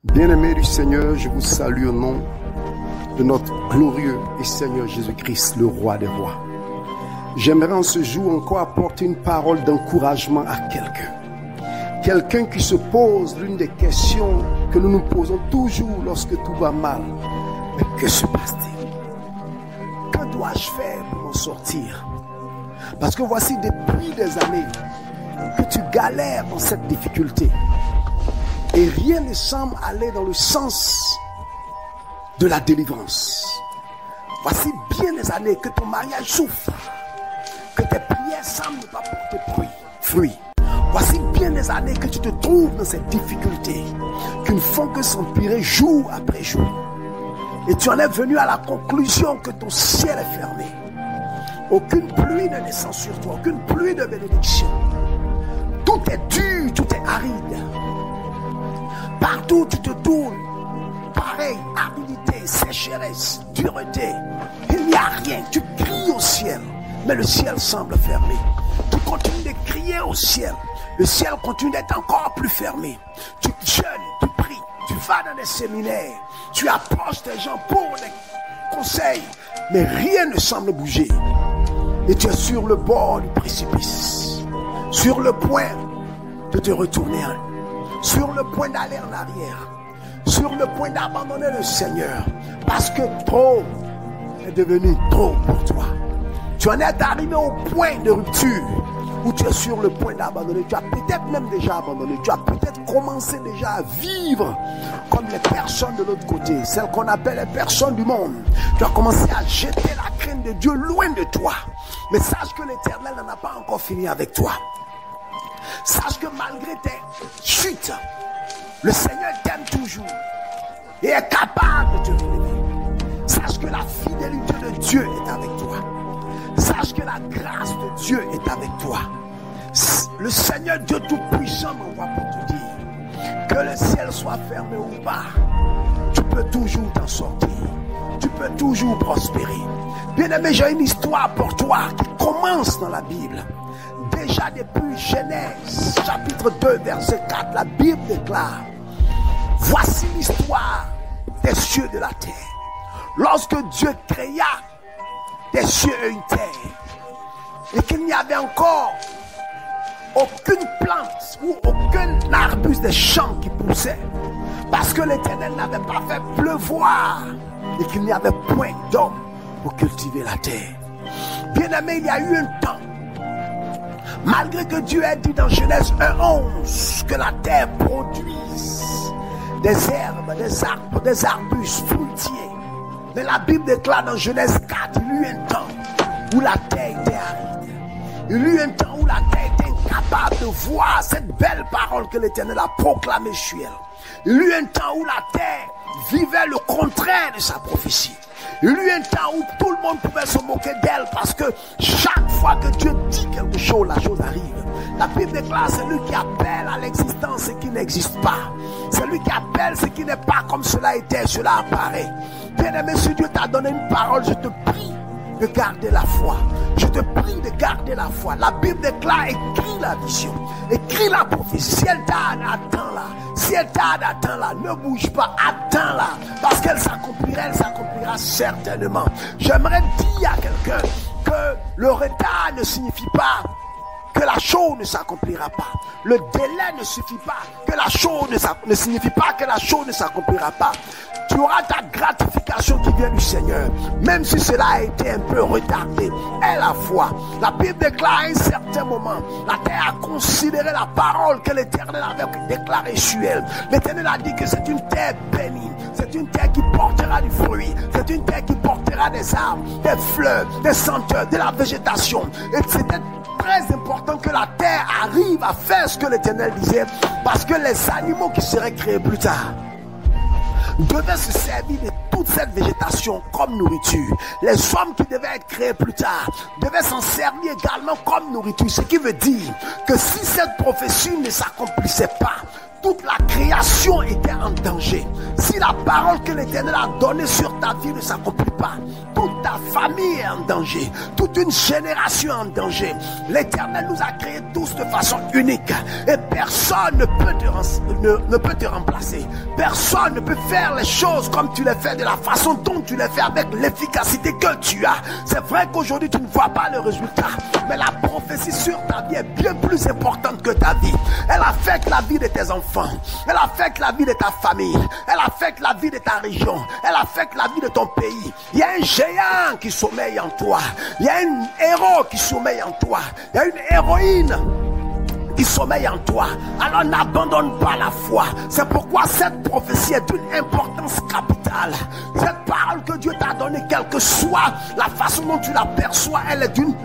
Bien-aimés du Seigneur, je vous salue au nom de notre glorieux et Seigneur Jésus-Christ, le Roi des Rois. J'aimerais en ce jour encore apporter une parole d'encouragement à quelqu'un. Quelqu'un qui se pose l'une des questions que nous nous posons toujours lorsque tout va mal. Mais que se passe-t-il? Que dois-je faire pour m'en sortir? Parce que voici depuis des années que tu galères dans cette difficulté. Et rien ne semble aller dans le sens de la délivrance. Voici bien des années que ton mariage souffre, que tes prières semblent ne pas porter fruit. Voici bien des années que tu te trouves dans cette difficulté, qui ne font que s'empirer jour après jour. Et tu en es venu à la conclusion que ton ciel est fermé. Aucune pluie ne descend sur toi, aucune pluie de bénédiction. Tout est dur, tout est aride. Partout où tu te tournes, pareil, aridité, sécheresse, dureté. Il n'y a rien. Tu cries au ciel, mais le ciel semble fermé. Tu continues de crier au ciel. Le ciel continue d'être encore plus fermé. Tu jeûnes, tu pries, tu vas dans des séminaires. Tu approches des gens pour des conseils, mais rien ne semble bouger. Et tu es sur le bord du précipice, sur le point de te retourner, sur le point d'aller en arrière, sur le point d'abandonner le Seigneur, parce que trop est devenu trop pour toi. Tu en es arrivé au point de rupture où tu es sur le point d'abandonner. Tu as peut-être même déjà abandonné. Tu as peut-être commencé déjà à vivre comme les personnes de l'autre côté, celles qu'on appelle les personnes du monde. Tu as commencé à jeter la crainte de Dieu loin de toi. Mais sache que l'Éternel n'en a pas encore fini avec toi. Sache que malgré tes chutes, le Seigneur t'aime toujours et est capable de te relever. Sache que la fidélité de Dieu est avec toi. Sache que la grâce de Dieu est avec toi. Le Seigneur Dieu Tout-Puissant m'envoie pour te dire que le ciel soit fermé ou pas, tu peux toujours t'en sortir. Tu peux toujours prospérer. Bien-aimé, j'ai une histoire pour toi qui commence dans la Bible. Déjà depuis Genèse, chapitre 2, verset 4, la Bible déclare: voici l'histoire des cieux et de la terre. Lorsque Dieu créa des cieux et une terre, et qu'il n'y avait encore aucune plante ou aucun arbuste des champs qui poussait, parce que l'Éternel n'avait pas fait pleuvoir, et qu'il n'y avait point d'homme pour cultiver la terre. Bien-aimé, il y a eu un temps, malgré que Dieu ait dit dans Genèse 1:11 que la terre produise des herbes, des arbres, des arbustes fruitiers, mais la Bible déclare dans Genèse 4, il y a eu un temps où la terre était aride. Il y a eu un temps où la terre était incapable de voir cette belle parole que l'Éternel a proclamée sur elle. Il y a eu un temps où la terre vivait le contraire de sa prophétie. Il y a eu un temps où tout le monde pouvait se moquer d'elle parce que chaque fois que Dieu dit quelque chose, la chose arrive. La Bible déclare: c'est lui qui appelle à l'existence ce qui n'existe pas. C'est lui qui appelle ce qui n'est pas comme cela était, cela apparaît. Bien-aimé, si Dieu t'a donné une parole, je te prie de garder la foi. Je te prie de garder la foi. La Bible déclare: écris la vision, écris la prophétie. Si elle tarde, attends-la. Si elle tarde, attends-la. Ne bouge pas, attends-la. Parce qu'elle s'accomplira certainement. J'aimerais dire à quelqu'un que le retard ne signifie pas que la chose ne s'accomplira pas. Le délai ne suffit pas que la chose ne signifie pas que la chose ne s'accomplira pas. Tu auras ta gratification qui vient du Seigneur, même si cela a été un peu retardé. Et la foi, la Bible déclare à un certain moment, la terre a considéré la parole que l'Éternel avait déclarée sur elle. L'Éternel a dit que c'est une terre bénie, c'est une terre qui portera du fruit, c'est une terre qui portera des arbres, des fleurs, des senteurs, de la végétation. Et c'était très important que la terre arrive à faire ce que l'Éternel disait, parce que les animaux qui seraient créés plus tard devaient se servir de toute cette végétation comme nourriture. Les hommes qui devaient être créés plus tard devaient s'en servir également comme nourriture. Ce qui veut dire que si cette prophétie ne s'accomplissait pas, toute la création était en danger. Si la parole que l'Éternel a donnée sur ta vie ne s'accomplit pas, toute ta famille est en danger, toute une génération en danger. L'Éternel nous a créés tous de façon unique et personne ne peut te remplacer. Personne ne peut faire les choses comme tu les fais, de la façon dont tu les fais, avec l'efficacité que tu as. C'est vrai qu'aujourd'hui tu ne vois pas le résultat, mais la prophétie sur ta vie est bien plus importante que ta vie. Elle affecte la vie de tes enfants, elle affecte la vie de ta famille, elle affecte la vie de ta région, elle affecte la vie de ton pays. Il y a un géant qui sommeille en toi, il y a un héros qui sommeille en toi, il y a une héroïne qui sommeille en toi. Alors n'abandonne pas la foi. C'est pourquoi cette prophétie est d'une importance capitale. Cette parole que Dieu t'a donnée, quelle que soit la façon dont tu la perçois, elle est d'une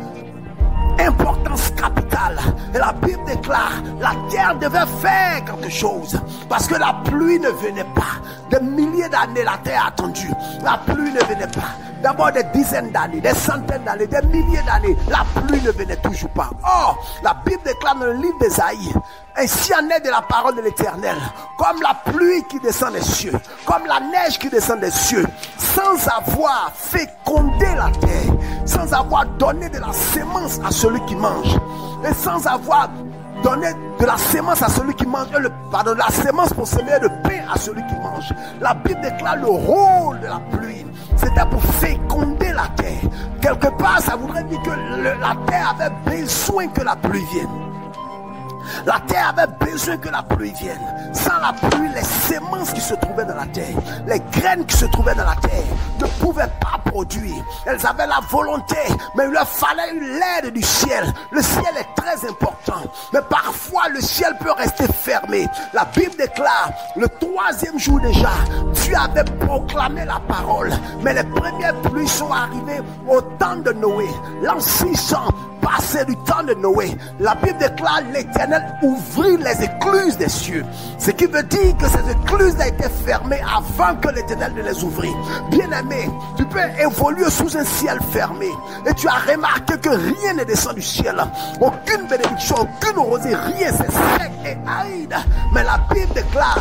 importance capitale. Et la Bible déclare, la terre devait faire quelque chose, parce que la pluie ne venait pas. Des milliers d'années la terre a attendu, la pluie ne venait pas. D'abord des dizaines d'années, des centaines d'années, des milliers d'années, la pluie ne venait toujours pas. Or, la Bible déclare dans le livre d'Ésaïe, ainsi en est de la parole de l'Éternel, comme la pluie qui descend des cieux, comme la neige qui descend des cieux, sans avoir fécondé la terre, sans avoir donné de la sémence à celui qui mange, et sans avoir donné de la sémence à celui qui mange, la sémence pour semer le pain à celui qui mange. La Bible déclare le rôle de la pluie, c'était pour féconder la terre. Quelque part, ça voudrait dire que la terre avait besoin que la pluie vienne. La terre avait besoin que la pluie vienne. Sans la pluie, les semences qui se trouvaient dans la terre, les graines qui se trouvaient dans la terre, ne pouvaient pas produire. Elles avaient la volonté, mais il leur fallait une aide du ciel. Le ciel est très important, mais parfois le ciel peut rester fermé. La Bible déclare, le 3e jour déjà, Dieu avait proclamé la parole, mais les premières pluies sont arrivées au temps de Noé, l'an 600. Passé du temps de Noé, la Bible déclare l'Éternel ouvrit les écluses des cieux. Ce qui veut dire que ces écluses ont été fermées avant que l'Éternel ne les ouvrit. Bien-aimé, tu peux évoluer sous un ciel fermé et tu as remarqué que rien ne descend du ciel. Aucune bénédiction, aucune rosée, rien, c'est sec et aride. Mais la Bible déclare,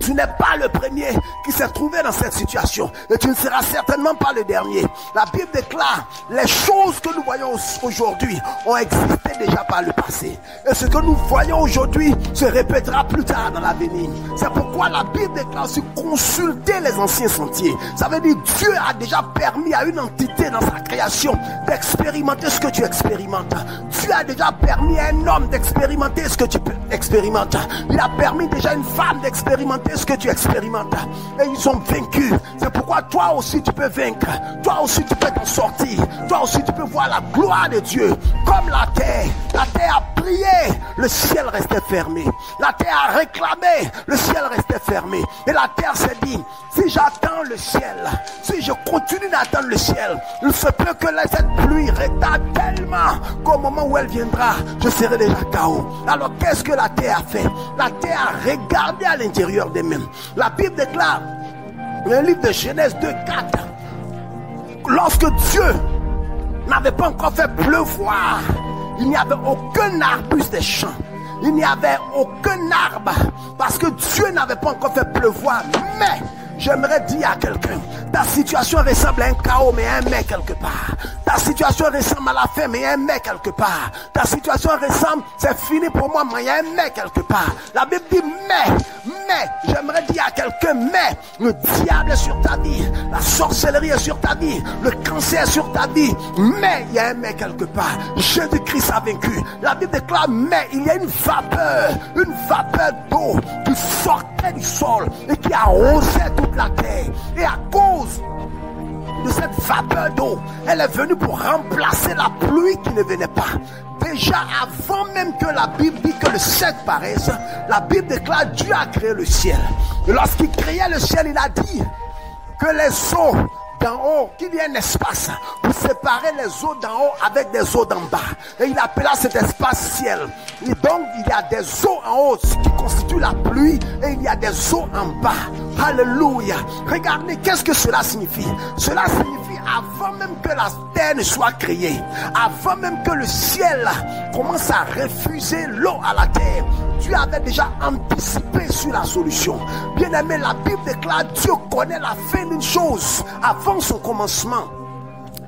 tu n'es pas le premier qui s'est trouvé dans cette situation. Et tu ne seras certainement pas le dernier. La Bible déclare, les choses que nous voyons aujourd'hui ont existé déjà par le passé. Et ce que nous voyons aujourd'hui se répétera plus tard dans l'avenir. C'est pourquoi la Bible déclare aussi consulter les anciens sentiers. Ça veut dire Dieu a déjà permis à une entité dans sa création d'expérimenter ce que tu expérimentes. Dieu a déjà permis à un homme d'expérimenter ce que tu expérimentes. Il a permis déjà à une femme d'expérimenter ce que tu expérimentes, et ils ont vaincu. C'est pourquoi toi aussi tu peux vaincre, toi aussi tu peux t'en sortir, toi aussi tu peux voir la gloire de Dieu. Comme la terre a prié, le ciel restait fermé. La terre a réclamé, le ciel restait fermé. Et la terre s'est dit, si j'attends le ciel, si je continue d'attendre le ciel, il se peut que cette pluie retarde tellement qu'au moment où elle viendra, je serai déjà KO. Alors qu'est-ce que la terre a fait? La terre a regardé à l'intérieur d'elle-même. La Bible déclare, dans le livre de Genèse 2:4, lorsque Dieu n'avait pas encore fait pleuvoir, il n'y avait aucun arbuste des champs, il n'y avait aucun arbre, parce que Dieu n'avait pas encore fait pleuvoir. Mais j'aimerais dire à quelqu'un, ta situation ressemble à un chaos, mais un mais quelque part. Ta situation ressemble à la fin, mais un mais quelque part. Ta situation ressemble, c'est fini pour moi, mais il y a un mais quelque part. La Bible dit mais, j'aimerais dire à quelqu'un, mais le diable est sur ta vie, la sorcellerie est sur ta vie, le cancer est sur ta vie, mais il y a un mais quelque part. Jésus-Christ a vaincu. La Bible déclare, mais il y a une vapeur d'eau qui sortait du sol et qui arrosait toute la terre. Et à cause de cette vapeur d'eau, elle est venue pour remplacer la pluie qui ne venait pas. Déjà avant même que la Bible dit que le ciel paraisse, la Bible déclare Dieu a créé le ciel. Et lorsqu'il créait le ciel, il a dit que les eaux d'en haut, qu'il y ait un espace pour séparer les eaux d'en haut avec des eaux d'en bas. Et il appela cet espace ciel. Et donc il y a des eaux en haut qui constituent la pluie et il y a des eaux en bas. Alléluia. Regardez, qu'est-ce que cela signifie? Cela signifie avant même que la terre ne soit créée, avant même que le ciel commence à refuser l'eau à la terre, Dieu avait déjà anticipé sur la solution. Bien aimé, la Bible déclare Dieu connaît la fin d'une chose avant son commencement.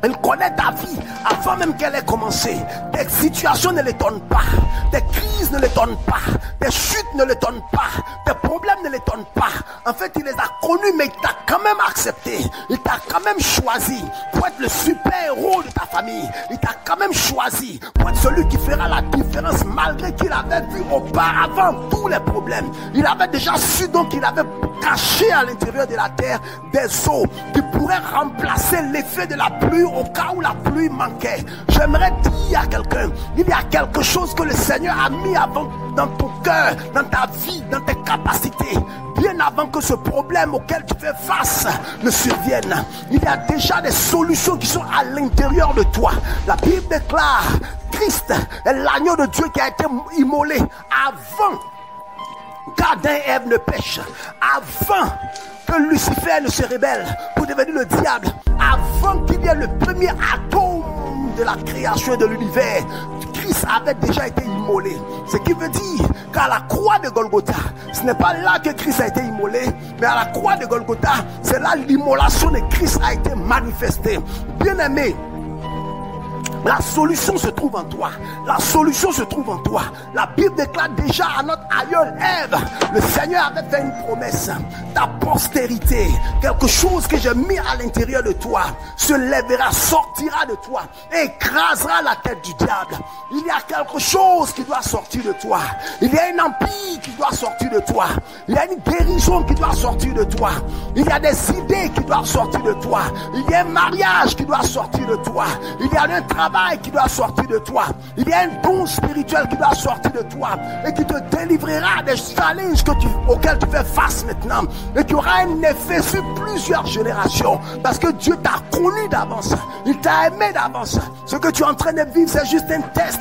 Il connaît ta vie avant même qu'elle ait commencé. Tes situations ne l'étonnent pas. Tes crises ne l'étonnent pas. Tes chutes ne l'étonnent pas. Tes problèmes ne l'étonnent pas. En fait, il les a connus, mais il t'a quand même accepté. Il t'a quand même choisi pour être le super-héros de ta famille. Il t'a quand même choisi pour être celui qui fera la différence malgré qu'il avait vu auparavant tous les problèmes. Il avait déjà su, donc il avait caché à l'intérieur de la terre des eaux qui pourraient remplacer l'effet de la pluie au cas où la pluie manquait. J'aimerais dire à quelqu'un, il y a quelque chose que le Seigneur a mis avant dans ton cœur, dans ta vie, dans tes capacités, bien avant que ce problème auquel tu fais face ne survienne. Il y a déjà des solutions qui sont à l'intérieur de toi. La Bible déclare, Christ est l'agneau de Dieu qui a été immolé avant qu'Adam et Ève ne pêchent, avant que Lucifer ne se rebelle pour devenir le diable, avant qu'il y ait le premier atome de la création de l'univers. Christ avait déjà été immolé. Ce qui veut dire qu'à la croix de Golgotha, ce n'est pas là que Christ a été immolé, mais à la croix de Golgotha, c'est là l'immolation de Christ a été manifestée. Bien-aimé, la solution se trouve en toi. La solution se trouve en toi. La Bible déclare déjà à notre aïeul Ève, le Seigneur avait fait une promesse. Ta postérité, quelque chose que j'ai mis à l'intérieur de toi, se lèvera, sortira de toi et écrasera la tête du diable. Il y a quelque chose qui doit sortir de toi. Il y a un empire qui doit sortir de toi. Il y a une guérison qui doit sortir de toi. Il y a des idées qui doivent sortir de toi. Il y a un mariage qui doit sortir de toi. Il y a un travail qui doit sortir de toi. Il y a un don spirituel qui doit sortir de toi et qui te délivrera des challenges auxquels tu fais face maintenant et qui aura un effet sur plusieurs générations parce que Dieu t'a connu d'avance. Il t'a aimé d'avance. Ce que tu es en train de vivre, c'est juste un test.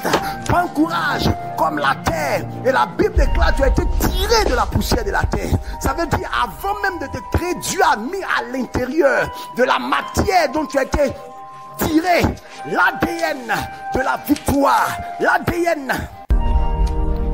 Prends courage comme la terre. Et la Bible déclare, tu as été tiré de la poussière de la terre. Ça veut dire, avant même de te créer, Dieu a mis à l'intérieur de la matière dont tu as été tiré, l'ADN de la victoire, l'ADN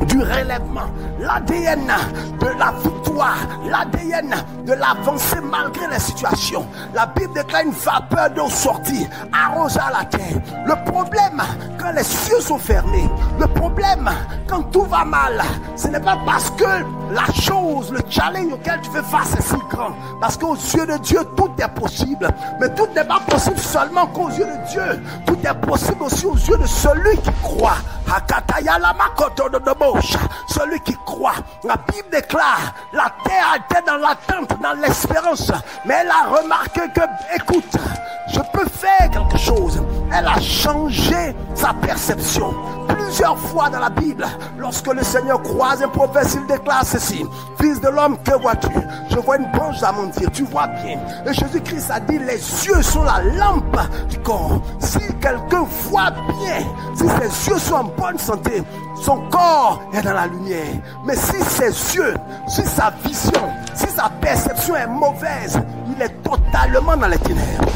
du relèvement, l'ADN de la victoire, l'ADN de l'avancée malgré les situations. La Bible déclare une vapeur d'eau sortie, arrosa la terre. Le problème, quand les cieux sont fermés, le problème, quand tout va mal, ce n'est pas parce que la chose, le challenge auquel tu fais face est si grand. Parce qu'aux yeux de Dieu, tout est possible. Mais tout n'est pas possible seulement qu'aux yeux de Dieu. Tout est possible aussi aux yeux de celui qui croit. Celui qui croit. La Bible déclare, la terre était dans l'attente, dans l'espérance. Mais elle a remarqué que, écoute, je peux faire quelque chose. Elle a changé sa perception. Plusieurs fois dans la Bible, lorsque le Seigneur croise un prophète, il déclare ceci: Fils de l'homme, que vois-tu? Je vois une branche d'amandier, tu vois bien. Et Jésus-Christ a dit, les yeux sont la lampe du corps. Si quelqu'un voit bien, si ses yeux sont en bonne santé, son corps est dans la lumière. Mais si ses yeux, si sa vision, si sa perception est mauvaise, il est totalement dans les ténèbres.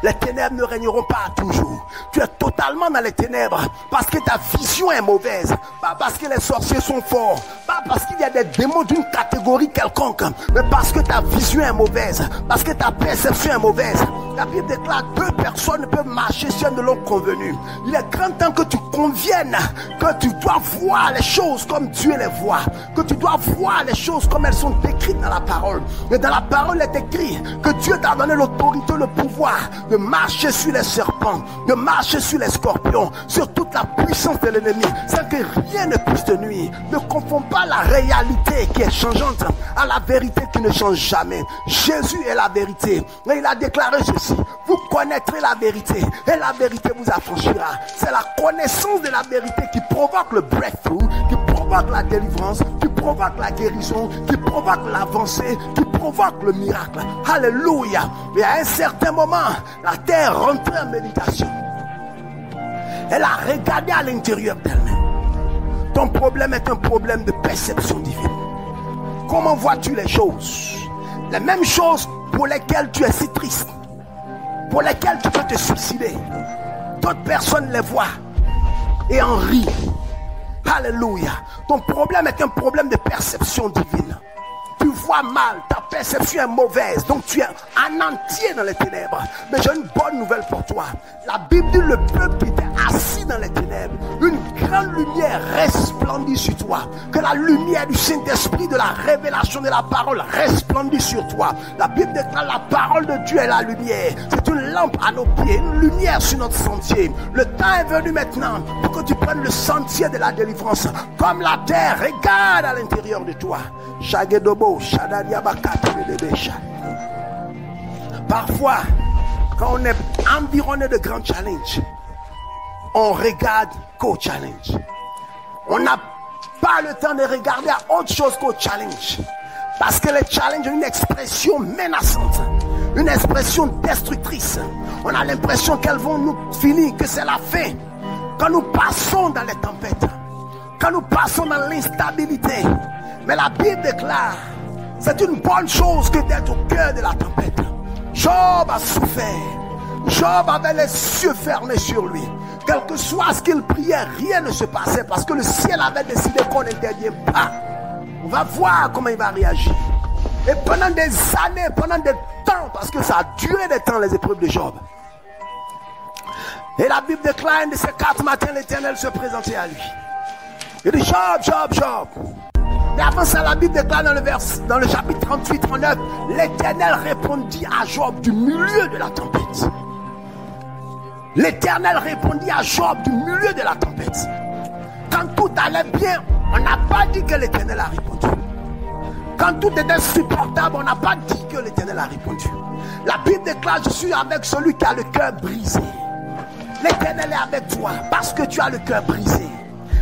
Les ténèbres ne régneront pas toujours. Tu es totalement dans les ténèbres parce que ta vision est mauvaise. Pas parce que les sorciers sont forts. Pas parce qu'il y a des démons d'une catégorie quelconque. Mais parce que ta vision est mauvaise. Parce que ta perception est mauvaise. La Bible déclare, 2 personnes ne peuvent marcher si elles ne l'ont convenu. Il est grand temps que tu conviennes que tu dois voir les choses comme Dieu les voit. Que tu dois voir les choses comme elles sont décrites dans la parole. Et dans la parole, il est écrit que Dieu t'a donné l'autorité, le pouvoir de marcher sur les serpents, de marcher sur les scorpions, sur toute la puissance de l'ennemi, sans que rien ne puisse te nuire. Ne confonds pas la réalité qui est changeante à la vérité qui ne change jamais. Jésus est la vérité. Et il a déclaré ceci: vous connaîtrez la vérité et la vérité vous affranchira. C'est la connaissance de la vérité qui provoque le breakthrough, qui provoque la délivrance, qui provoque la guérison, qui provoque l'avancée, qui provoque le miracle. Alléluia. Et à un certain moment, la terre rentrait en méditation. Elle a regardé à l'intérieur d'elle-même. Ton problème est un problème de perception divine. Comment vois-tu les choses? Les mêmes choses pour lesquelles tu es si triste, pour lesquelles tu peux te suicider. D'autres personnes les voient et en rient. Alléluia. Ton problème est un problème de perception divine. Tu vois vois mal, ta perception est mauvaise, donc tu es en entier dans les ténèbres. Mais j'ai une bonne nouvelle pour toi. La Bible dit le peuple qui était assis dans les ténèbres, une grande lumière resplendit sur toi. Que la lumière du Saint-Esprit, de la révélation de la parole resplendit sur toi. La Bible déclare la parole de Dieu est la lumière. C'est une lampe à nos pieds, une lumière sur notre sentier. Le temps est venu maintenant pour que tu prennes le sentier de la délivrance. Comme la terre, regarde à l'intérieur de toi. Parfois, quand on est environné de grands challenges, on regarde qu'au challenge. On n'a pas le temps de regarder à autre chose qu'au challenge. Parce que les challenges ont une expression menaçante, une expression destructrice. On a l'impression qu'elles vont nous finir, que c'est la fin. Quand nous passons dans les tempêtes, quand nous passons dans l'instabilité. Mais la Bible déclare, c'est une bonne chose que d'être au cœur de la tempête. Job a souffert. Job avait les cieux fermés sur lui. Quel que soit ce qu'il priait, rien ne se passait parce que le ciel avait décidé qu'on n'intervient pas. On va voir comment il va réagir. Et pendant des années, pendant des temps, parce que ça a duré des temps les épreuves de Job. Et la Bible déclare un de ces 4 matins, l'Éternel se présentait à lui. Il dit Job, Job, Job. Mais avant ça, la Bible déclare dans le chapitre 38-39, l'Éternel répondit à Job du milieu de la tempête. L'Éternel répondit à Job du milieu de la tempête. Quand tout allait bien, on n'a pas dit que l'Éternel a répondu. Quand tout était supportable, on n'a pas dit que l'Éternel a répondu. La Bible déclare, je suis avec celui qui a le cœur brisé. L'Éternel est avec toi parce que tu as le cœur brisé.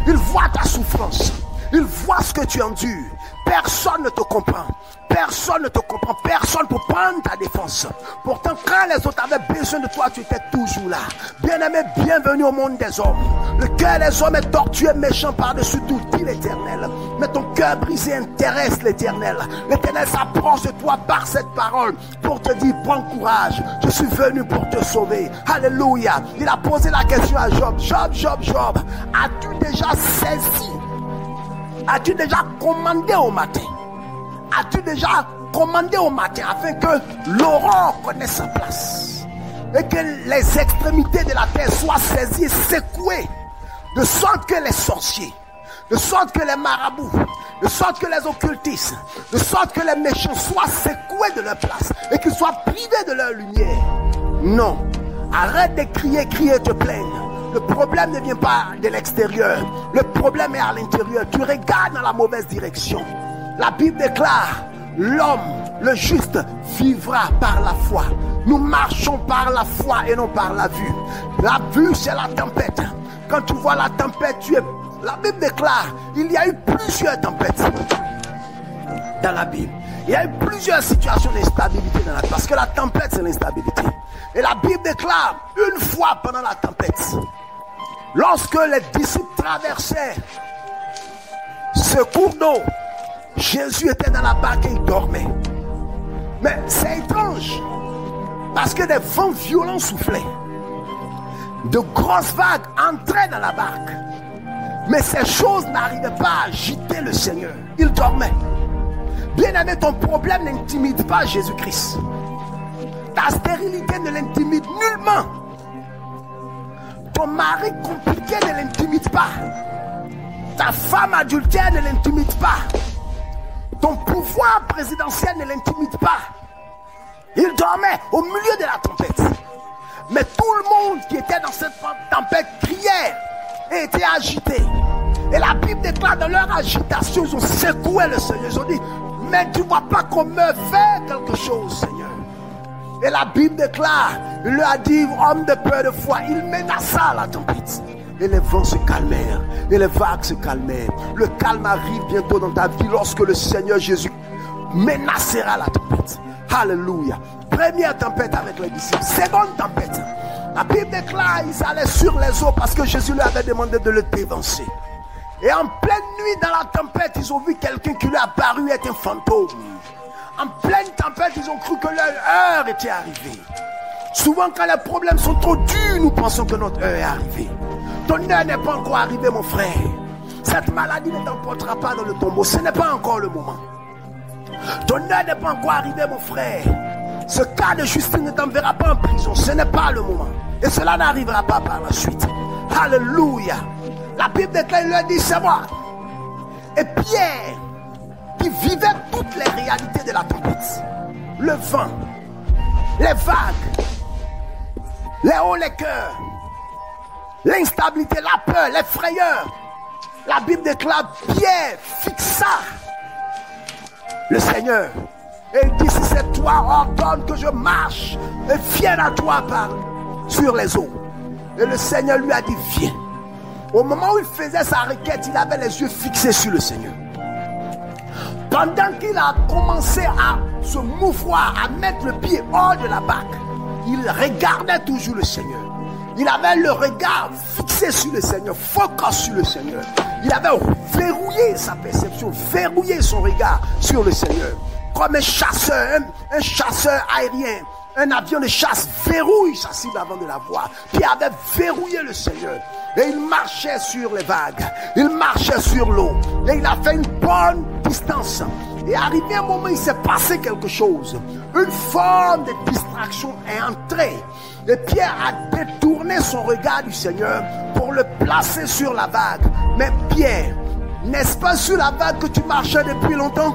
Il voit ta souffrance. Il voit ce que tu endures. Personne ne te comprend. Personne ne te comprend. Personne pour prendre ta défense. Pourtant, quand les autres avaient besoin de toi, tu étais toujours là. Bien-aimé, bienvenue au monde des hommes. Le cœur des hommes est tortueux, méchant par-dessus tout, dit l'Éternel. Mais ton cœur brisé intéresse l'Éternel. L'Éternel s'approche de toi par cette parole pour te dire, prends courage. Je suis venu pour te sauver. Alléluia. Il a posé la question à Job. Job, Job, Job. As-tu déjà saisi? As-tu déjà commandé au matin? As-tu déjà commandé au matin afin que l'aurore connaisse sa place et que les extrémités de la terre soient saisies et secouées, de sorte que les sorciers, de sorte que les marabouts, de sorte que les occultistes, de sorte que les méchants soient secoués de leur place et qu'ils soient privés de leur lumière? Non. Arrête de crier, crier, te plaindre. Le problème ne vient pas de l'extérieur. Le problème est à l'intérieur. Tu regardes dans la mauvaise direction. La Bible déclare, l'homme, le juste, vivra par la foi. Nous marchons par la foi et non par la vue. La vue, c'est la tempête. Quand tu vois la tempête, La Bible déclare, il y a eu plusieurs tempêtes dans la Bible. Il y a eu plusieurs situations d'instabilité dans la Bible. Parce que la tempête, c'est l'instabilité. Et la Bible déclare, une fois pendant la tempête, lorsque les disciples traversaient ce cours d'eau, Jésus était dans la barque et il dormait. Mais c'est étrange, parce que des vents violents soufflaient. De grosses vagues entraient dans la barque. Mais ces choses n'arrivaient pas à agiter le Seigneur. Il dormait. Bien-aimé, ton problème n'intimide pas Jésus-Christ. Ta stérilité ne l'intimide nullement. Ton mari compliqué ne l'intimide pas. Ta femme adultère ne l'intimide pas. Ton pouvoir présidentiel ne l'intimide pas. Il dormait au milieu de la tempête. Mais tout le monde qui était dans cette tempête criait et était agité. Et la Bible déclare, dans leur agitation, ils ont secoué le Seigneur. Ils ont dit, mais tu ne vois pas qu'on me fait quelque chose, Seigneur. Et la Bible déclare, il lui a dit, homme de peu de foi, il menaça la tempête. Et les vents se calmèrent, et les vagues se calmèrent. Le calme arrive bientôt dans ta vie lorsque le Seigneur Jésus menacera la tempête. Alléluia. Première tempête avec les disciples. Seconde tempête. La Bible déclare, ils allaient sur les eaux parce que Jésus leur avait demandé de le dévancer. Et en pleine nuit dans la tempête, ils ont vu quelqu'un qui lui est apparu être un fantôme. En pleine tempête, ils ont cru que leur heure était arrivée. Souvent quand les problèmes sont trop durs, nous pensons que notre heure est arrivée. Ton heure n'est pas encore arrivée, mon frère. Cette maladie ne t'emportera pas dans le tombeau. Ce n'est pas encore le moment. Ton heure n'est pas encore arrivée, mon frère. Ce cas de Justine ne t'enverra pas en prison. Ce n'est pas le moment. Et cela n'arrivera pas par la suite. Alléluia. La Bible déclare, il lui a dit, c'est moi. Et Pierre, qui vivait toutes les réalités de la tempête, le vent, les vagues, les hauts, les cœurs, l'instabilité, la peur, les frayeurs, la Bible déclare, Pierre fixa le Seigneur. Et il dit, si c'est toi, ordonne que je marche et vienne à toi sur les eaux. Et le Seigneur lui a dit, viens. Au moment où il faisait sa requête, il avait les yeux fixés sur le Seigneur. Pendant qu'il a commencé à se mouvoir, à mettre le pied hors de la barque, il regardait toujours le Seigneur. Il avait le regard fixé sur le Seigneur, focus sur le Seigneur. Il avait verrouillé sa perception, verrouillé son regard sur le Seigneur. Comme un chasseur aérien, un avion de chasse verrouille sa cible avant de la voir. Puis avait verrouillé le Seigneur. Et il marchait sur les vagues, il marchait sur l'eau. Et il a fait une bonne distance. Et arrivé un moment, il s'est passé quelque chose. Une forme de distraction est entrée. Et Pierre a détourné son regard du Seigneur pour le placer sur la vague. Mais Pierre, n'est-ce pas sur la vague que tu marchais depuis longtemps?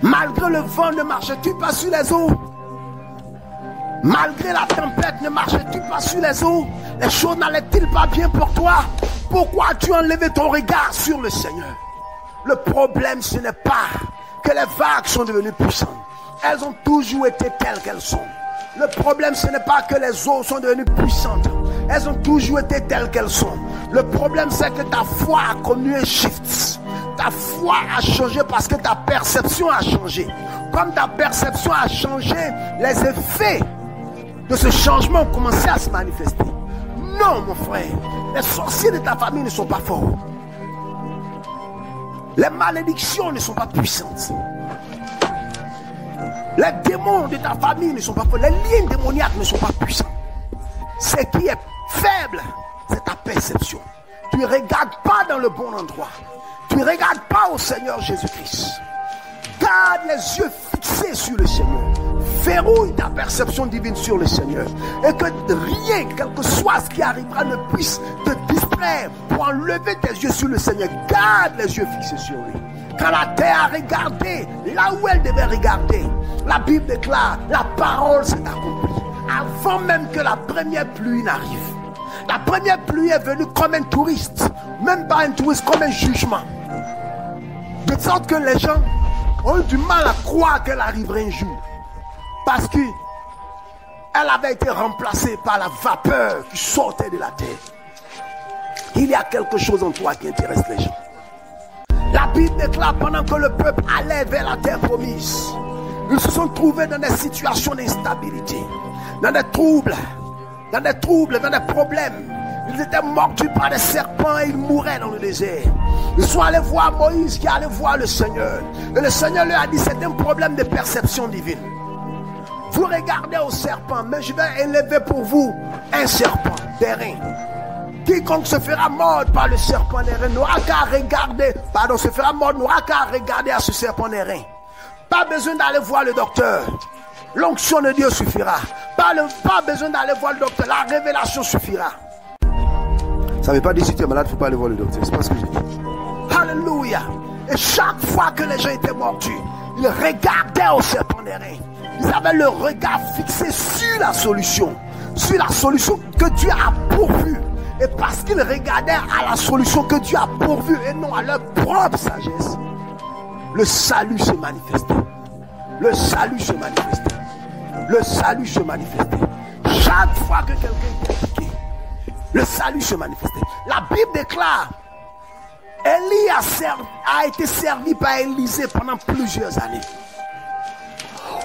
Malgré le vent, ne marchais-tu pas sur les eaux? Malgré la tempête, ne marchais-tu pas sur les eaux? Les choses n'allaient-ils pas bien pour toi? Pourquoi as-tu enlevé ton regard sur le Seigneur? Le problème, ce n'est pas que les vagues sont devenues puissantes. Elles ont toujours été telles qu'elles sont. Le problème, ce n'est pas que les eaux sont devenues puissantes. Elles ont toujours été telles qu'elles sont. Le problème, c'est que ta foi a connu un shift. Ta foi a changé parce que ta perception a changé. Comme ta perception a changé, les effets de ce changement ont commencé à se manifester. Non, mon frère, les sorciers de ta famille ne sont pas forts. Les malédictions ne sont pas puissantes. Les démons de ta famille ne sont pas forts. Les lignes démoniaques ne sont pas puissants. Ce qui est faible, c'est ta perception. Tu ne regardes pas dans le bon endroit. Tu ne regardes pas au Seigneur Jésus-Christ. Garde les yeux fixés sur le Seigneur. Verrouille ta perception divine sur le Seigneur. Et que rien, quel que soit ce qui arrivera, ne puisse te distraire pour enlever tes yeux sur le Seigneur. Garde les yeux fixés sur lui. Quand la terre a regardé là où elle devait regarder, la Bible déclare, la parole s'est accomplie. Avant même que la première pluie n'arrive. La première pluie est venue comme un touriste. Même pas un touriste, comme un jugement. De sorte que les gens ont eu du mal à croire qu'elle arriverait un jour. Parce qu'elle avait été remplacée par la vapeur qui sortait de la terre. Il y a quelque chose en toi qui intéresse les gens. La Bible déclare, pendant que le peuple allait vers la terre promise, ils se sont trouvés dans des situations d'instabilité, dans des troubles, dans des problèmes. Ils étaient mordus par des serpents et ils mouraient dans le désert. Ils sont allés voir Moïse qui allait voir le Seigneur. Et le Seigneur leur a dit, c'est un problème de perception divine. Vous regardez au serpent, mais je vais élever pour vous un serpent d'airain. Quiconque se fera mordre par le serpent d'airain n'aura qu'à regarder, n'aura qu'à regarder à ce serpent d'airain. Pas besoin d'aller voir le docteur. L'onction de Dieu suffira. Pas besoin d'aller voir le docteur. La révélation suffira. Ça ne veut pas dire si tu es malade, il ne faut pas aller voir le docteur. C'est pas ce que j'ai dit. Alléluia. Et chaque fois que les gens étaient mordus, ils regardaient au serpent d'airain. Ils avaient le regard fixé sur la solution que Dieu a pourvue. Et parce qu'ils regardaient à la solution que Dieu a pourvue et non à leur propre sagesse, le salut se manifestait. Le salut se manifestait. Le salut se manifestait. Chaque fois que quelqu'un était piqué, le salut se manifestait. La Bible déclare, Élie a été servi par Élisée pendant plusieurs années.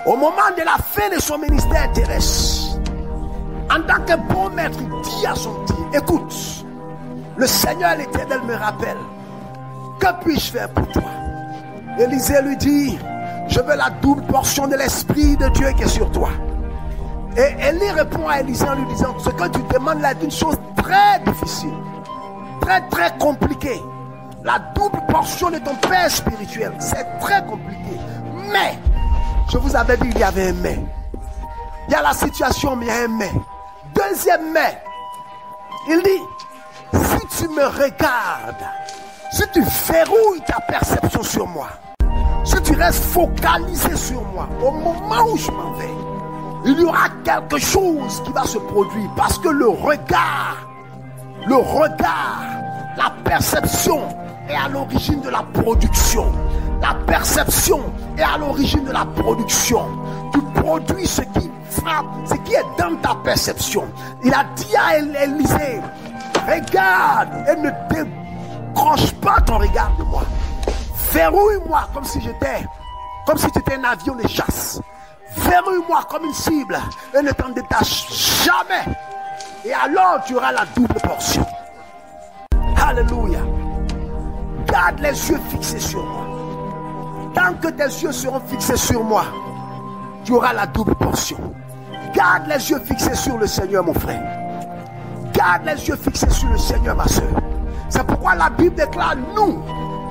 Au moment de la fin de son ministère terrestre, en tant que bon maître, il dit à son petit, écoute, le Seigneur l'Éternel me rappelle, que puis-je faire pour toi? Élisée lui dit, je veux la double portion de l'Esprit de Dieu qui est sur toi. Et Élie répond à Élisée en lui disant, ce que tu demandes là est une chose très difficile, très très compliquée. la double portion de ton Père spirituel. C'est très compliqué. Mais, je vous avais dit, il y avait un mais. Il y a la situation, mais il y a un mais. Deuxième mais. Il dit, si tu me regardes, si tu verrouilles ta perception sur moi, si tu restes focalisé sur moi, au moment où je m'en vais, il y aura quelque chose qui va se produire. Parce que le regard, la perception est à l'origine de la production. La perception est à l'origine de la production. Tu produis ce qui frappe, ce qui est dans ta perception. Il a dit à Élisée, regarde et ne décroche pas ton regard de moi. Verrouille-moi comme si tu étais un avion de chasse. Verrouille-moi comme une cible et ne t'en détache jamais. Et alors tu auras la double portion. Alléluia. Garde les yeux fixés sur moi. Tant que tes yeux seront fixés sur moi, tu auras la double portion. Garde les yeux fixés sur le Seigneur, mon frère. Garde les yeux fixés sur le Seigneur, ma soeur. C'est pourquoi la Bible déclare, nous,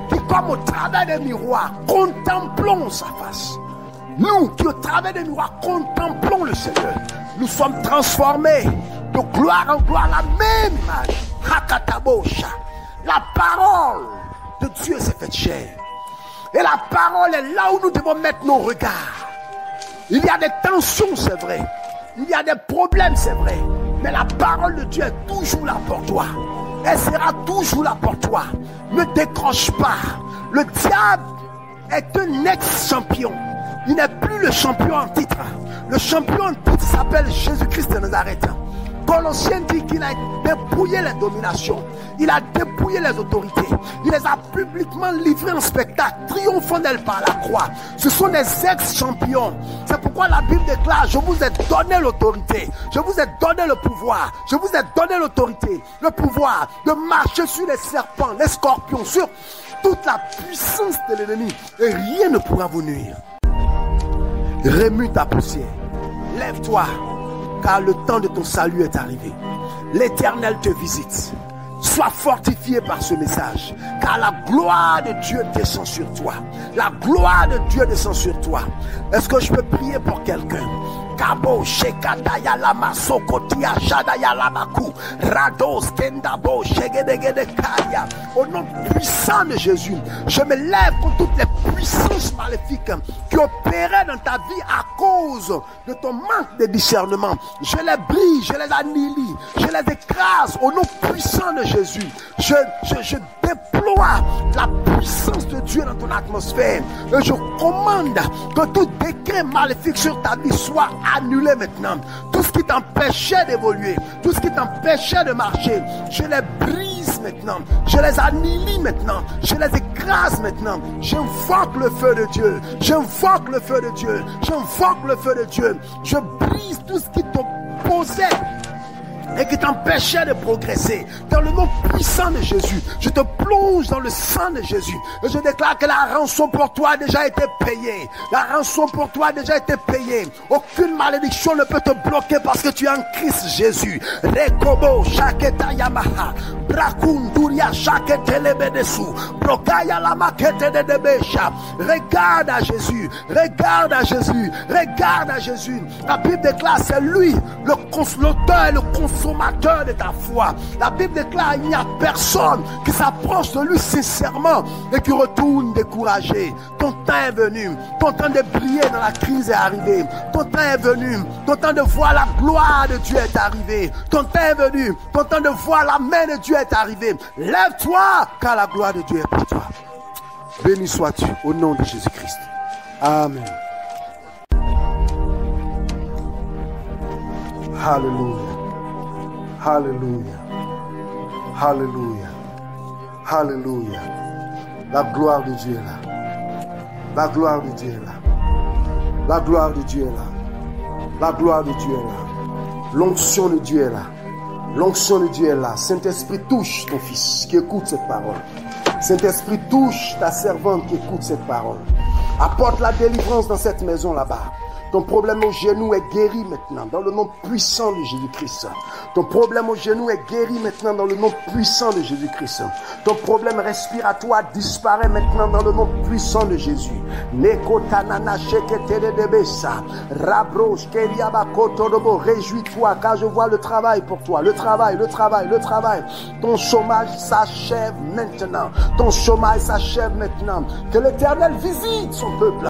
qui comme au travers des miroirs, contemplons sa face. Nous, qui au travers des miroirs, contemplons le Seigneur. Nous sommes transformés de gloire en gloire, la même image. Hakatabosha. La parole de Dieu s'est faite chair. Et la parole est là où nous devons mettre nos regards. Il y a des tensions, c'est vrai. Il y a des problèmes, c'est vrai. Mais la parole de Dieu est toujours là pour toi. Elle sera toujours là pour toi. Ne décroche pas. Le diable est un ex-champion. Il n'est plus le champion en titre. Le champion en titre s'appelle Jésus-Christ de Nazareth. Colossiens dit qu'il a dépouillé les dominations. Il a dépouillé les autorités. Il les a publiquement livrées en spectacle, triomphant d'elles par la croix. Ce sont des ex-champions. C'est pourquoi la Bible déclare, je vous ai donné l'autorité. Je vous ai donné le pouvoir. Je vous ai donné l'autorité, le pouvoir de marcher sur les serpents, les scorpions, sur toute la puissance de l'ennemi. Et rien ne pourra vous nuire. Remue ta poussière. Lève-toi, car le temps de ton salut est arrivé. L'Éternel te visite. Sois fortifié par ce message, car la gloire de Dieu descend sur toi. La gloire de Dieu descend sur toi. Est-ce que je peux prier pour quelqu'un? Kabo shekadaya lama sokotia shadaya lamaku rados kendabo shegedegede kaya. Au nom puissant de Jésus, je me lève contre toutes les puissances maléfiques qui opéraient dans ta vie à cause de ton manque de discernement. Je les brise, je les annihile, je les écrase au nom puissant de Jésus. Je déploie la puissance de Dieu dans ton atmosphère et je commande que tout décret maléfique sur ta vie soit annulé maintenant. Tout ce qui t'empêchait d'évoluer, tout ce qui t'empêchait de marcher, je les brise maintenant, je les annihile maintenant, je les écrase maintenant. J'invoque le feu de Dieu, j'invoque le feu de Dieu, j'invoque le feu de Dieu. Je brise tout ce qui t'opposait et qui t'empêchait de progresser. Dans le nom puissant de Jésus, je te plonge dans le sang de Jésus et je déclare que la rançon pour toi a déjà été payée. La rançon pour toi a déjà été payée. Aucune malédiction ne peut te bloquer parce que tu es en Christ Jésus. Rekobo shaketa yamaha brakunduria shakete lebedesu brokaya la makete de debesha. Regarde à Jésus, regarde à Jésus, regarde à Jésus. La Bible déclare c'est lui l'auteur et le consommateur de ta foi. La Bible déclare il n'y a personne qui s'approche de lui sincèrement et qui retourne découragé. Ton temps est venu, ton temps de briller dans la crise est arrivé. Ton temps est venu, ton temps de voir la gloire de Dieu est arrivé. Ton temps est venu, ton temps de voir la main de Dieu est arrivé. Lève-toi car la gloire de Dieu est pour toi. Béni sois-tu au nom de Jésus-Christ. Amen. Hallelujah. Hallelujah. Hallelujah. Hallelujah. La gloire de Dieu est là. La gloire de Dieu est là. La gloire de Dieu est là. La gloire de Dieu est là. L'onction de Dieu est là. L'onction de Dieu est là. Saint-Esprit, touche ton fils qui écoute cette parole. Saint-Esprit, touche ta servante qui écoute cette parole. Apporte la délivrance dans cette maison là-bas. Ton problème au genou est guéri maintenant dans le nom puissant de Jésus-Christ. Ton problème au genou est guéri maintenant dans le nom puissant de Jésus-Christ. Ton problème respiratoire disparaît maintenant dans le nom puissant de Jésus. Réjouis-toi car je vois le travail pour toi. Le travail. Ton chômage s'achève maintenant. Ton chômage s'achève maintenant. Que l'Éternel visite son peuple.